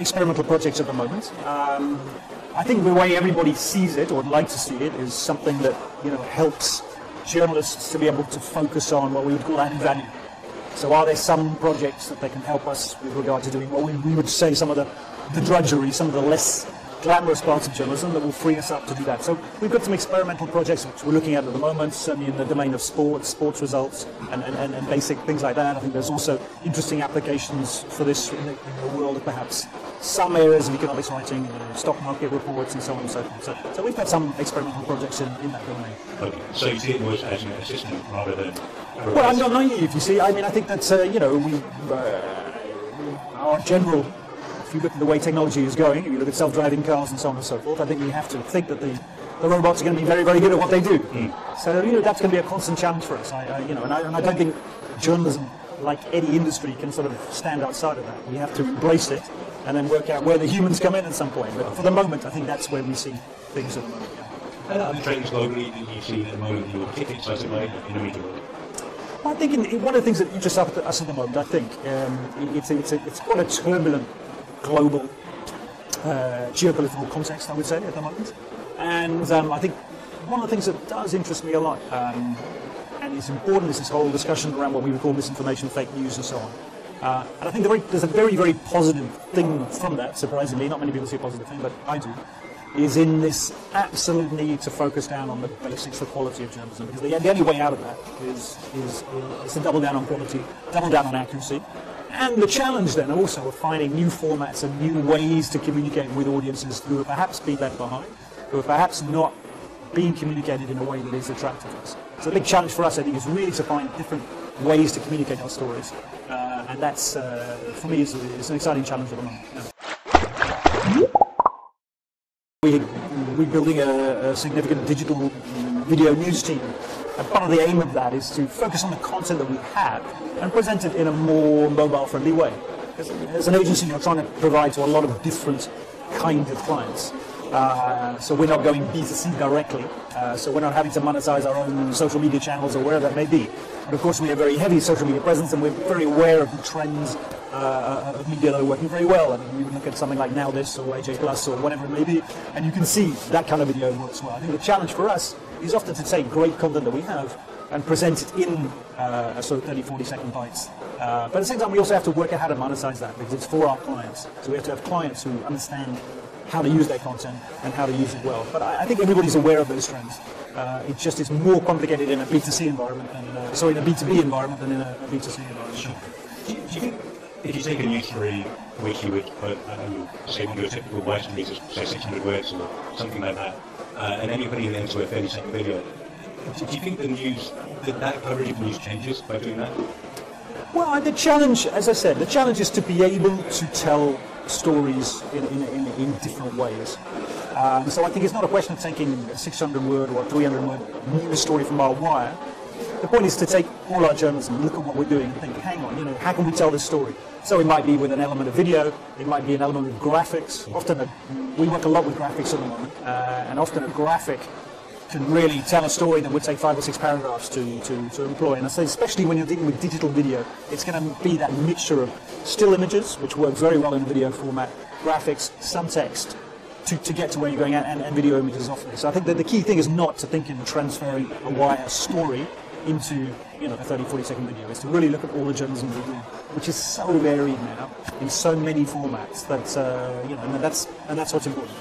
experimental projects at the moment. I think the way everybody sees it, or would like to see it, is something that helps journalists to be able to focus on what we would call added value. So are there some projects that they can help us with regard to doing what we would say some of the drudgery, some of the less glamorous parts of journalism that will free us up to do that. So we've got some experimental projects which we're looking at the moment, certainly in the domain of sports results, and basic things like that. I think there's also interesting applications for this in the world of perhaps some areas of economics writing, stock market reports, and so on and so forth. So we've got some experimental projects in that domain. Okay. So you see it more as an assistant rather than... Well, I'm not naive, you see. I mean, I think that, our general... If you look at the way technology is going, if you look at self-driving cars and so on and so forth, I think we have to think that the robots are going to be very, very good at what they do. So that's going to be a constant challenge for us. And I don't think journalism, like any industry, can sort of stand outside of that. We have to embrace it and then work out where the humans come in at some point. But for the moment, I think that's where we see things at the moment. Other trends globally that you see at the moment you're particularly excited by in the media world? I think one of the things that interests us at the moment, I think, it's quite a turbulent global geopolitical context, I would say, at the moment. And I think one of the things that does interest me a lot, and is important, is this whole discussion around what we would call misinformation, fake news, and so on. And I think there's a very, very positive thing from that, surprisingly. Not many people see a positive thing, but I do. Is in this absolute need to focus down on the basics, the quality of journalism. Because the only way out of that is to double down on quality, double down on accuracy. And the challenge then also of finding new formats and new ways to communicate with audiences who have perhaps been left behind, who are perhaps not being communicated in a way that is attractive to us. So the big challenge for us, I think, is really to find different ways to communicate our stories. And that's, for me, is an exciting challenge at the moment. We're building a significant digital video news team. And part of the aim of that is to focus on the content that we have and present it in a more mobile-friendly way. As an agency, you're trying to provide to a lot of different kinds of clients. So we're not going B2C directly, so we're not having to monetize our own social media channels or wherever that may be. But of course we have very heavy social media presence, and we're very aware of the trends of media that are working very well. I mean, you can look at something like Now This or AJ Plus or whatever it may be, and you can see that kind of video works well. I think the challenge for us is often to take great content that we have and present it in a sort of 30-40 second bites. But at the same time, we also have to work out how to monetize that, because it's for our clients. So we have to have clients who understand how to use their content and how to use it well. But I think everybody's aware of those trends. It's more complicated in a B2C environment than in a B2B environment than in a B2C environment. Sure. Do you think if you take a news story which you would put, say, under a typical Western piece, say 600 words or something like that, and then you're putting it into a 30-second video, do you think that coverage of news changes by doing that? Well, the challenge, as I said, the challenge is to be able to tell stories in different ways. So I think it's not a question of taking a 600-word or a 300-word news story from our wire. The point is to take all our journalism, look at what we're doing, and think, hang on, how can we tell this story? So it might be with an element of video, it might be an element of graphics. Often we work a lot with graphics at the moment, and often a graphic can really tell a story that would take 5 or 6 paragraphs to employ. And I say, especially when you're dealing with digital video, it's going to be that mixture of still images, which work very well in a video format, graphics, some text, to get to where you're going, and video images often. So I think that the key thing is not to think in transferring a wire story into a 30-40 second video. Is to really look at all the journalism we do, which is so varied now in so many formats that and that's what's important.